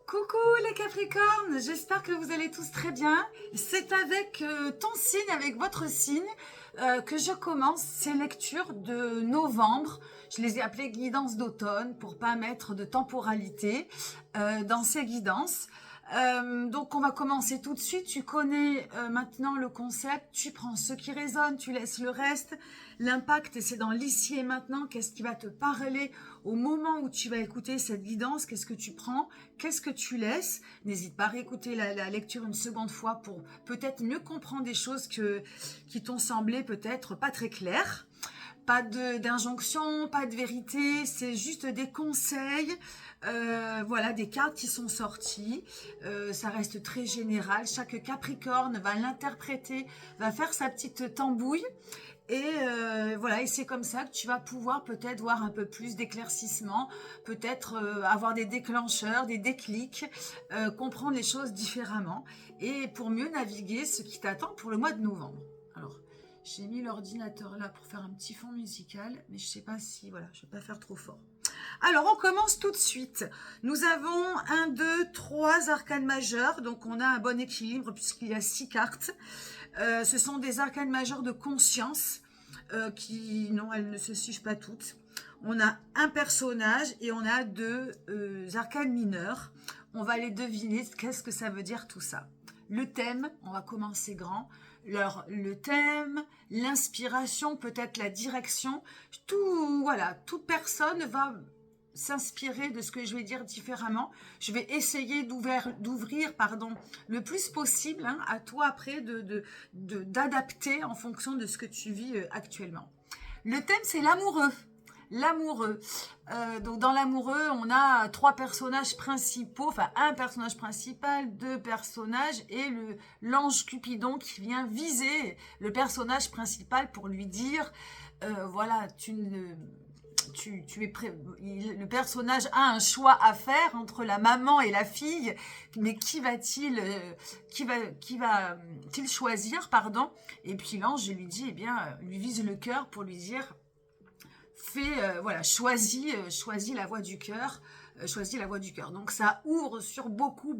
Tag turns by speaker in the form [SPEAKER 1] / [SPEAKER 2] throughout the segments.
[SPEAKER 1] Coucou les Capricornes, j'espère que vous allez tous très bien. C'est avec ton signe, avec votre signe, que je commence ces lectures de novembre. Je les ai appelées guidances d'automne pour pas mettre de temporalité dans ces guidances. Donc on va commencer tout de suite. Tu connais maintenant le concept, tu prends ce qui résonne, tu laisses le reste. L'impact, c'est dans l'ici et maintenant. Qu'est-ce qui va te parler au moment où tu vas écouter cette guidance? Qu'est-ce que tu prends? Qu'est-ce que tu laisses? N'hésite pas à réécouter la lecture une seconde fois pour peut-être mieux comprendre des choses qui t'ont semblé peut-être pas très claires. Pas d'injonction, pas de vérité, c'est juste des conseils, voilà, des cartes qui sont sorties. Ça reste très général. Chaque Capricorne va l'interpréter, va faire sa petite tambouille. Et voilà, et c'est comme ça que tu vas pouvoir peut-être voir un peu plus d'éclaircissement, peut-être avoir des déclencheurs, des déclics, comprendre les choses différemment, et pour mieux naviguer ce qui t'attend pour le mois de novembre. Alors, j'ai mis l'ordinateur là pour faire un petit fond musical, mais je sais pas si, voilà, je vais pas faire trop fort. Alors, on commence tout de suite. Nous avons 1, 2, 3 arcanes majeurs, donc on a un bon équilibre puisqu'il y a 6 cartes. Ce sont des arcanes majeures de conscience qui, non, elles ne se suivent pas toutes. On a un personnage et on a 2 arcanes mineures. On va les deviner, qu'est-ce que ça veut dire tout ça. Le thème, on va commencer grand. Alors, le thème, l'inspiration, peut-être la direction, tout, voilà, toute personne va s'inspirer de ce que je vais dire différemment. Je vais essayer d'ouvrir le plus possible à toi après d'adapter en fonction de ce que tu vis actuellement. Le thème, c'est l'amoureux. L'amoureux. Donc dans l'amoureux, on a 3 personnages principaux, enfin un personnage principal, 2 personnages et l'ange Cupidon qui vient viser le personnage principal pour lui dire voilà, le personnage a un choix à faire entre la maman et la fille, mais qui va-t-il choisir, pardon. Et puis l'ange lui dit, eh bien, lui vise le cœur pour lui dire, voilà, choisis la voie du cœur, choisis la voie du cœur. Donc ça ouvre sur beaucoup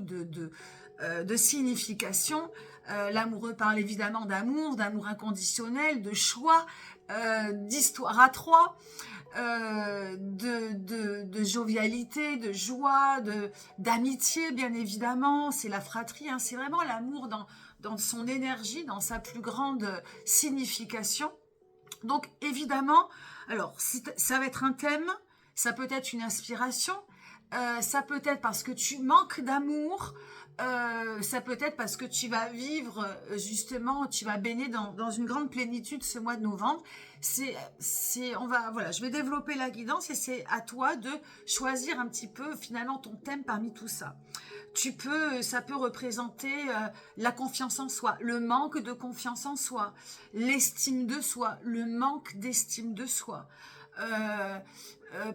[SPEAKER 1] de significations. L'amoureux parle évidemment d'amour inconditionnel, de choix, d'histoire à 3, de jovialité, de joie, d'amitié, bien évidemment. C'est la fratrie, c'est vraiment l'amour dans son énergie, dans sa plus grande signification. Donc évidemment, alors ça va être un thème, ça peut être une inspiration, ça peut être parce que tu manques d'amour, ça peut être parce que tu vas vivre justement, tu vas baigner dans une grande plénitude ce mois de novembre. Voilà, je vais développer la guidance et c'est à toi de choisir un petit peu finalement ton thème parmi tout ça. Ça peut représenter la confiance en soi, le manque de confiance en soi, l'estime de soi, le manque d'estime de soi.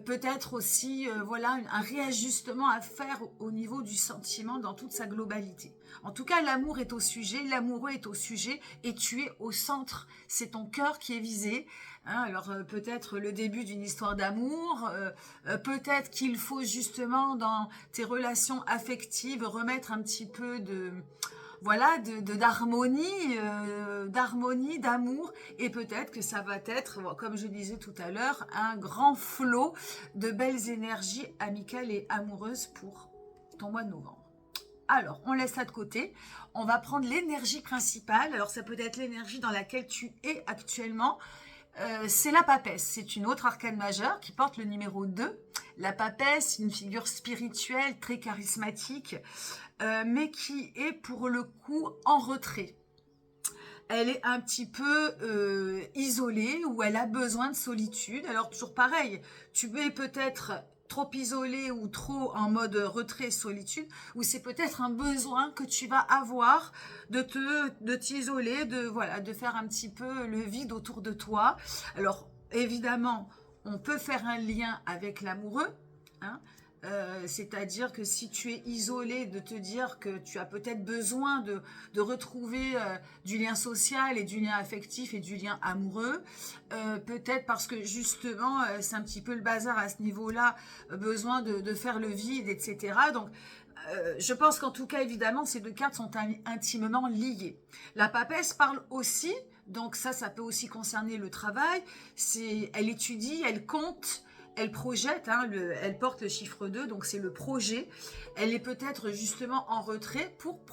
[SPEAKER 1] Peut-être aussi voilà, un réajustement à faire au niveau du sentiment dans toute sa globalité. En tout cas, l'amour est au sujet, l'amoureux est au sujet et tu es au centre. C'est ton cœur qui est visé. Alors peut-être le début d'une histoire d'amour, peut-être qu'il faut justement dans tes relations affectives remettre un petit peu d'harmonie, d'amour, et peut-être que ça va être, comme je disais tout à l'heure, un grand flot de belles énergies amicales et amoureuses pour ton mois de novembre. Alors, on laisse ça de côté. On va prendre l'énergie principale. Alors, ça peut être l'énergie dans laquelle tu es actuellement. C'est la papesse. C'est une autre arcane majeure qui porte le numéro 2. La papesse, une figure spirituelle très charismatique, mais qui est pour le coup en retrait. Elle est un petit peu isolée ou elle a besoin de solitude. Alors toujours pareil, tu es peut-être trop isolé ou trop en mode retrait, solitude, ou c'est peut-être un besoin que tu vas avoir de t'isoler, de faire un petit peu le vide autour de toi. Alors évidemment, on peut faire un lien avec l'amoureux, C'est-à-dire que si tu es isolé, de te dire que tu as peut-être besoin de retrouver du lien social et du lien affectif et du lien amoureux, peut-être parce que justement c'est un petit peu le bazar à ce niveau-là, besoin de faire le vide, etc. Donc je pense qu'en tout cas, évidemment, ces deux cartes sont intimement liées. La papesse parle aussi, donc ça peut aussi concerner le travail, elle étudie, elle compte, elle projette, hein, elle porte le chiffre 2, donc c'est le projet. Elle est peut-être justement en retrait pour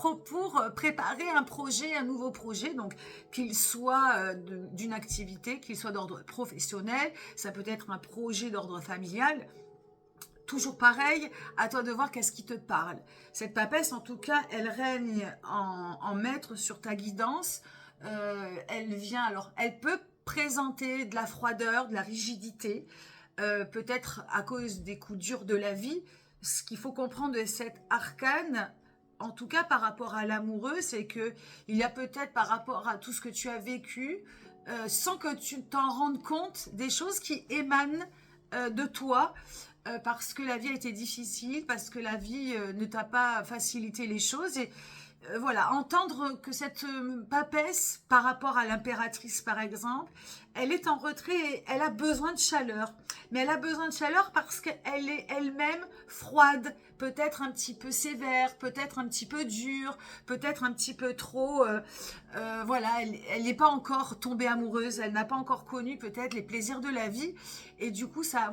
[SPEAKER 1] préparer un projet, un nouveau projet, donc qu'il soit d'une activité, qu'il soit d'ordre professionnel, ça peut être un projet d'ordre familial. Toujours pareil, à toi de voir qu'est-ce qui te parle. Cette papesse, en tout cas, elle règne en maître sur ta guidance. Elle peut présenter de la froideur, de la rigidité, peut-être à cause des coups durs de la vie. Ce qu'il faut comprendre de cette arcane, en tout cas par rapport à l'amoureux, c'est que il y a peut-être par rapport à tout ce que tu as vécu, sans que tu t'en rendes compte, des choses qui émanent de toi, parce que la vie a été difficile, parce que la vie ne t'a pas facilité les choses. Et voilà, entendre que cette papesse, par rapport à l'impératrice par exemple, elle est en retrait et elle a besoin de chaleur. Mais elle a besoin de chaleur parce qu'elle est elle-même froide, peut-être un petit peu sévère, peut-être un petit peu dure, peut-être un petit peu trop... voilà, elle n'est pas encore tombée amoureuse, elle n'a pas encore connu peut-être les plaisirs de la vie. Et du coup, ça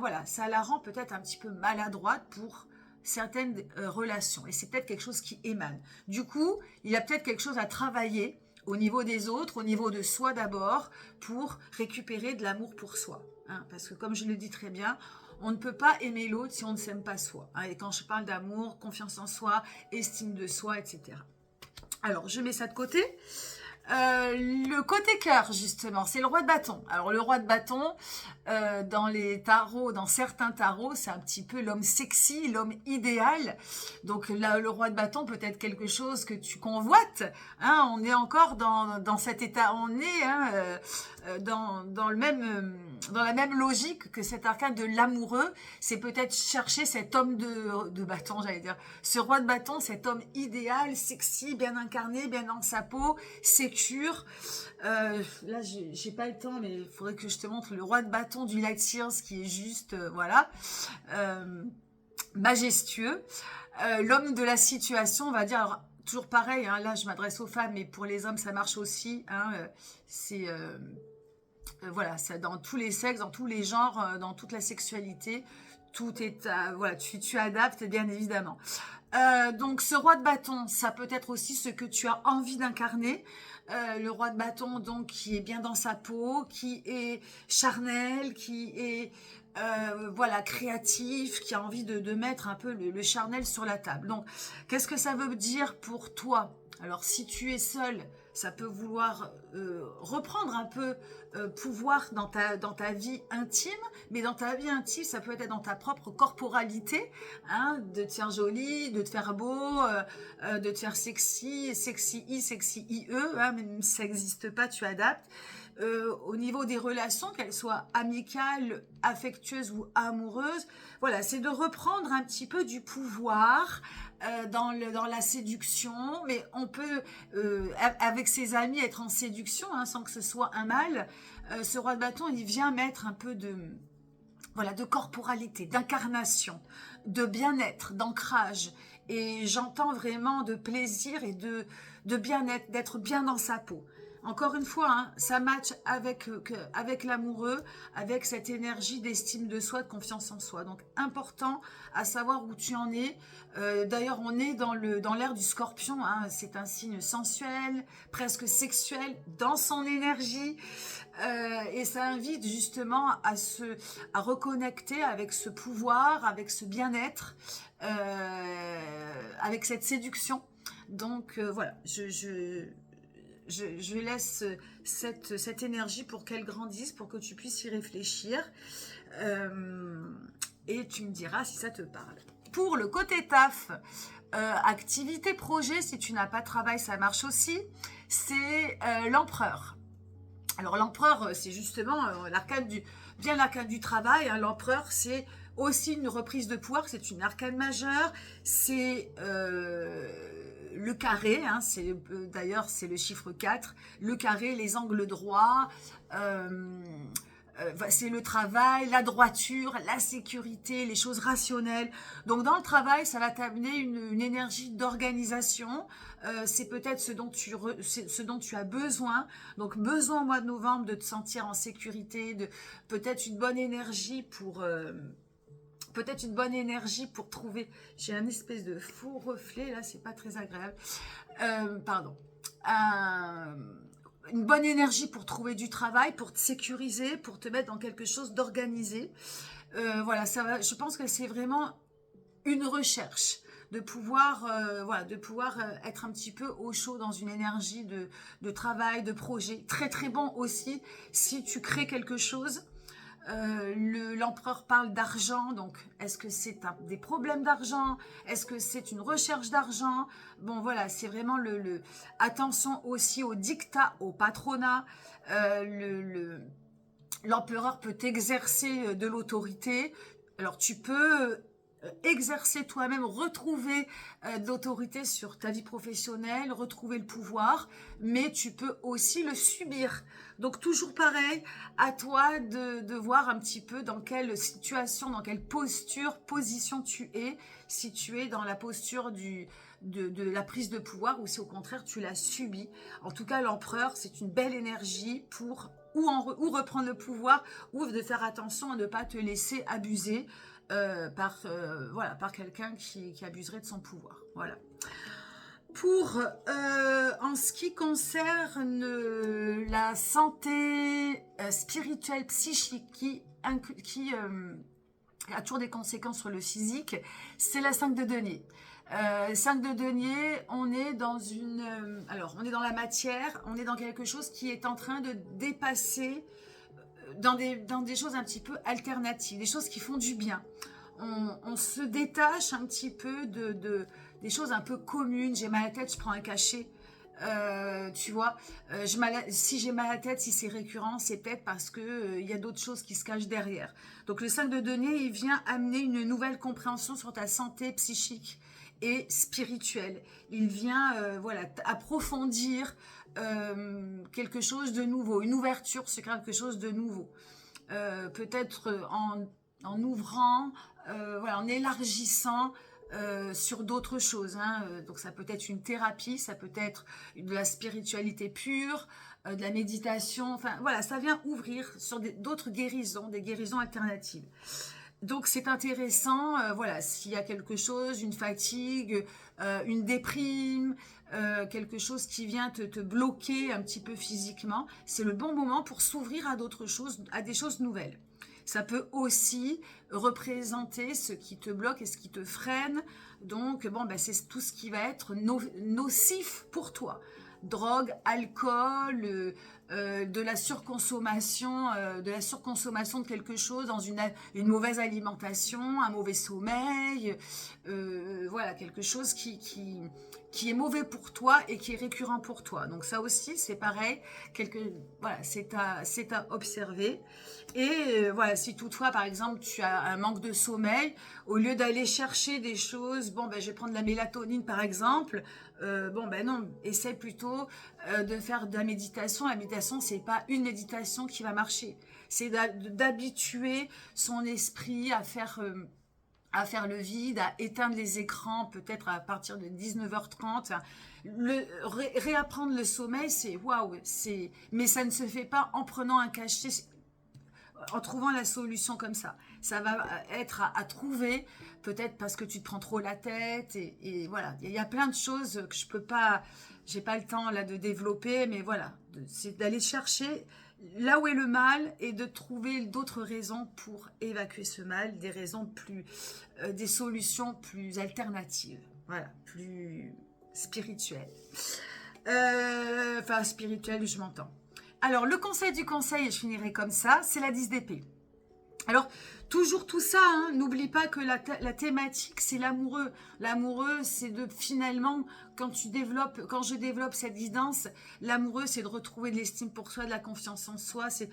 [SPEAKER 1] la rend peut-être un petit peu maladroite pour certaines relations. Et c'est peut-être quelque chose qui émane. Du coup, il y a peut-être quelque chose à travailler au niveau des autres, au niveau de soi d'abord, pour récupérer de l'amour pour soi. Hein, parce que comme je le dis très bien, on ne peut pas aimer l'autre si on ne s'aime pas soi. Hein, et quand je parle d'amour, confiance en soi, estime de soi, etc. Alors, je mets ça de côté. Le côté cœur, justement, c'est le roi de bâton. Alors, le roi de bâton, dans les tarots, dans certains tarots, c'est un petit peu l'homme sexy, l'homme idéal. Donc là, le roi de bâton peut être quelque chose que tu convoites. Hein, on est encore dans cet état, on est dans la même logique que cet arcane de l'amoureux. C'est peut-être chercher cet homme de bâton, j'allais dire. Ce roi de bâton, cet homme idéal, sexy, bien incarné, bien dans sa peau, sécure. Là, j'ai pas le temps, mais il faudrait que je te montre le roi de bâton du Light Years qui est juste, voilà, majestueux. L'homme de la situation, on va dire, alors, toujours pareil, hein, là je m'adresse aux femmes, mais pour les hommes ça marche aussi. Hein, c'est voilà, ça dans tous les sexes, dans tous les genres, dans toute la sexualité. Tout est, voilà, tu adaptes bien évidemment. Donc ce roi de bâton, ça peut être aussi ce que tu as envie d'incarner. Le roi de bâton, donc, qui est bien dans sa peau, qui est charnel, qui est voilà, créatif, qui a envie de mettre un peu le charnel sur la table. Donc, qu'est-ce que ça veut dire pour toi? Alors, si tu es seul, ça peut vouloir reprendre un peu pouvoir dans ta vie intime, mais dans ta vie intime, ça peut être dans ta propre corporalité, hein, de te faire jolie, de te faire beau, de te faire sexy, sexy IE, hein, même si ça n'existe pas, tu adaptes. Au niveau des relations, qu'elles soient amicales, affectueuses ou amoureuses, voilà, c'est de reprendre un petit peu du pouvoir dans la séduction, mais on peut, avec ses amis, être en séduction, hein, sans que ce soit un mal. Ce roi de bâton, il vient mettre un peu de corporalité, d'incarnation, de bien-être, d'ancrage. Et j'entends vraiment de plaisir et de bien-être, d'être bien dans sa peau. Encore une fois, hein, ça match avec l'amoureux, avec cette énergie d'estime de soi, de confiance en soi. Donc, important à savoir où tu en es. D'ailleurs, on est dans l'ère du scorpion. Hein, c'est un signe sensuel, presque sexuel, dans son énergie. Et ça invite justement à reconnecter avec ce pouvoir, avec ce bien-être, avec cette séduction. Donc, voilà, je laisse cette énergie pour qu'elle grandisse, pour que tu puisses y réfléchir. Et tu me diras si ça te parle. Pour le côté taf, activité, projet, si tu n'as pas de travail, ça marche aussi. C'est l'empereur. Alors l'empereur, c'est justement l'arcane du travail. Hein. L'empereur, c'est aussi une reprise de pouvoir, c'est une arcane majeure, c'est le carré, hein, d'ailleurs c'est le chiffre 4, le carré, les angles droits, c'est le travail, la droiture, la sécurité, les choses rationnelles. Donc dans le travail, ça va t'amener une énergie d'organisation. C'est peut-être ce dont tu as besoin. Donc besoin au mois de novembre de te sentir en sécurité, peut-être une bonne énergie pour trouver. J'ai un espèce de faux reflet là, c'est pas très agréable. Pardon. Une bonne énergie pour trouver du travail, pour te sécuriser, pour te mettre dans quelque chose d'organisé. Voilà, je pense que c'est vraiment une recherche de pouvoir, être un petit peu au chaud dans une énergie de travail, de projet. Très très bon aussi si tu crées quelque chose. L'empereur parle d'argent, donc est-ce que c'est des problèmes d'argent? Est-ce que c'est une recherche d'argent? Bon voilà, c'est vraiment attention aussi au dictat, au patronat. L'empereur peut exercer de l'autorité. Alors tu peux exercer toi-même, retrouver de l'autorité sur ta vie professionnelle, retrouver le pouvoir, mais tu peux aussi le subir. Donc toujours pareil, à toi de voir un petit peu dans quelle situation, dans quelle position tu es, si tu es dans la posture de la prise de pouvoir ou si au contraire tu l'as subi. En tout cas, l'empereur, c'est une belle énergie pour ou reprendre le pouvoir ou de faire attention à ne pas te laisser abuser par quelqu'un qui abuserait de son pouvoir. Voilà. En ce qui concerne la santé spirituelle, psychique, qui a toujours des conséquences sur le physique, c'est la 5 de denier. 5 de denier, on est dans on est dans la matière, on est dans quelque chose qui est en train de dépasser dans des choses un petit peu alternatives, des choses qui font du bien. On se détache un petit peu des choses un peu communes. J'ai mal à la tête, je prends un cachet. Tu vois, si j'ai mal à la tête, si c'est récurrent, c'est peut-être parce que y a d'autres choses qui se cachent derrière. Donc le 5 de denier, il vient amener une nouvelle compréhension sur ta santé psychique et spirituelle. Il vient approfondir quelque chose de nouveau, une ouverture sur quelque chose de nouveau. Peut-être en ouvrant, en élargissant sur d'autres choses. Hein. Donc ça peut être une thérapie, ça peut être de la spiritualité pure, de la méditation. Enfin voilà, ça vient ouvrir sur d'autres guérisons, des guérisons alternatives. Donc c'est intéressant, s'il y a quelque chose, une fatigue, une déprime, quelque chose qui vient te bloquer un petit peu physiquement, c'est le bon moment pour s'ouvrir à d'autres choses, à des choses nouvelles. Ça peut aussi représenter ce qui te bloque et ce qui te freine. Donc, c'est tout ce qui va être nocif pour toi. Drogue, alcool, de la surconsommation de quelque chose dans une mauvaise alimentation, un mauvais sommeil, quelque chose qui est mauvais pour toi et qui est récurrent pour toi. Donc ça aussi, c'est pareil, c'est à observer. Et si toutefois, par exemple, tu as un manque de sommeil, au lieu d'aller chercher des choses, je vais prendre la mélatonine par exemple, non, essaie plutôt de faire de la méditation. La méditation, c'est pas une méditation qui va marcher. C'est d'habituer son esprit à faire le vide, à éteindre les écrans peut-être à partir de 19h30. Réapprendre le sommeil, c'est waouh, mais ça ne se fait pas en prenant un cachet, en trouvant la solution comme ça. Ça va être à trouver, peut-être parce que tu te prends trop la tête, et voilà. Il y a plein de choses que j'ai pas le temps là de développer, mais voilà. C'est d'aller chercher là où est le mal et de trouver d'autres raisons pour évacuer ce mal, des solutions plus alternatives, voilà, plus spirituelles. Spirituelles, je m'entends. Alors, le conseil du conseil, et je finirai comme ça, c'est la 10 d'épée. Alors, toujours tout ça, hein, n'oublie pas que la thématique, c'est l'amoureux. L'amoureux, c'est de finalement, quand je développe cette guidance, l'amoureux, c'est de retrouver de l'estime pour soi, de la confiance en soi, c'est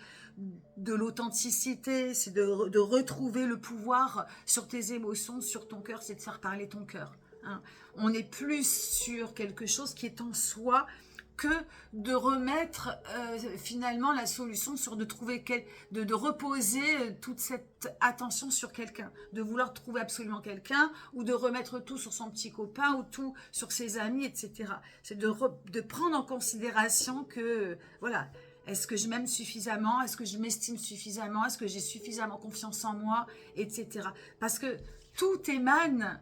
[SPEAKER 1] de l'authenticité, c'est de retrouver le pouvoir sur tes émotions, sur ton cœur, c'est de faire parler ton cœur. Hein. On est plus sur quelque chose qui est en soi, que de remettre finalement la solution sur de trouver de reposer toute cette attention sur quelqu'un, de vouloir trouver absolument quelqu'un ou de remettre tout sur son petit copain ou tout sur ses amis, etc. C'est de prendre en considération que voilà, est-ce que je m'aime suffisamment, est-ce que je m'estime suffisamment, est-ce que j'ai suffisamment confiance en moi, etc. Parce que tout émane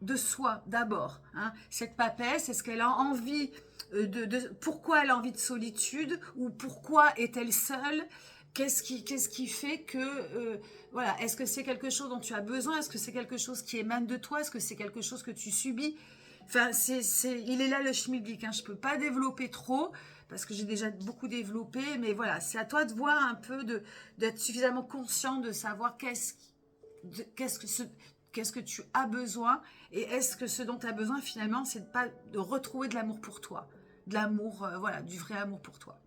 [SPEAKER 1] de soi d'abord. Hein. Cette papesse, est-ce qu'elle a envie pourquoi elle a envie de solitude ou pourquoi est-elle seule? Qu'est-ce qui fait que voilà, est-ce que c'est quelque chose dont tu as besoin? Est-ce que c'est quelque chose qui émane de toi? Est-ce que c'est quelque chose que tu subis? Enfin, il est là le schmilblick. Hein. Je peux pas développer trop parce que j'ai déjà beaucoup développé, mais voilà, c'est à toi de voir un peu, d'être suffisamment conscient de savoir qu'est-ce que tu as besoin et est-ce que ce dont tu as besoin finalement, c'est de retrouver de l'amour pour toi. De l'amour, voilà, du vrai amour pour toi.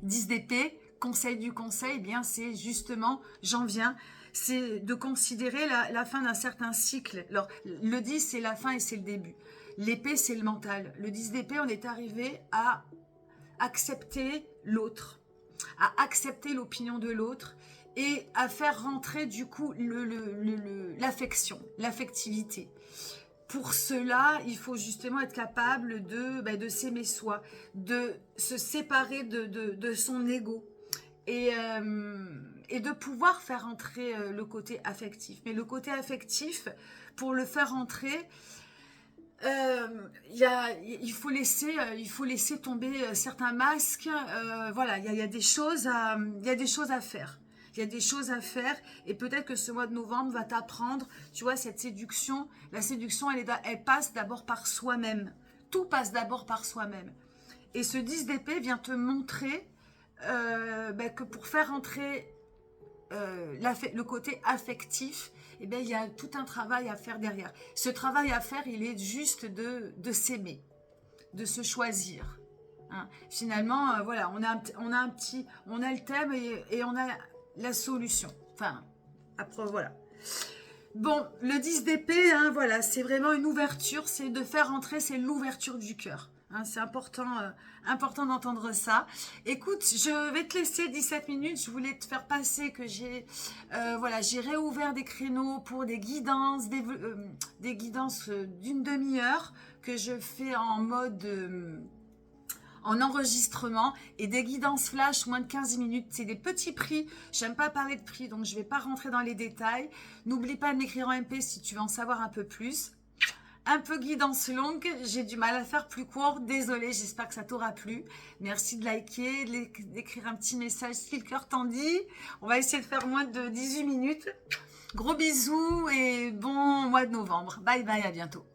[SPEAKER 1] 10 d'épée, conseil du conseil, eh bien c'est justement, j'en viens, c'est de considérer la fin d'un certain cycle. Alors, le 10, c'est la fin et c'est le début. L'épée, c'est le mental. Le 10 d'épée, on est arrivé à accepter l'autre, à accepter l'opinion de l'autre et à faire rentrer du coup l'affection, l'affectivité. Pour cela, il faut justement être capable de s'aimer soi, de se séparer de son ego et de pouvoir faire entrer le côté affectif. Mais le côté affectif, pour le faire entrer, il faut laisser tomber certains masques. Voilà, il y a des choses à faire. Il y a des choses à faire et peut-être que ce mois de novembre va t'apprendre, tu vois, cette séduction. La séduction, elle passe d'abord par soi-même. Tout passe d'abord par soi-même. Et ce 10 d'épée vient te montrer que pour faire entrer le côté affectif, eh bien, il y a tout un travail à faire derrière. Ce travail à faire, il est juste de s'aimer, de se choisir. Hein. Finalement, voilà, on a le thème et on a la solution. Enfin, après, voilà. Bon, le 10 d'épée, hein, voilà, c'est vraiment une ouverture, c'est de faire entrer, c'est l'ouverture du cœur. Hein, c'est important d'entendre ça. Écoute, je vais te laisser 17 minutes. Je voulais te faire passer que j'ai réouvert des créneaux pour des guidances, des guidances d'une demi-heure que je fais en mode en enregistrement et des guidances flash moins de 15 minutes. C'est des petits prix. J'aime pas parler de prix, donc je vais pas rentrer dans les détails. N'oublie pas de m'écrire en MP si tu veux en savoir un peu plus. Un peu guidance longue, j'ai du mal à faire plus court. Désolée, j'espère que ça t'aura plu. Merci de liker, d'écrire un petit message si le cœur t'en dit. On va essayer de faire moins de 18 minutes. Gros bisous et bon mois de novembre. Bye bye, à bientôt.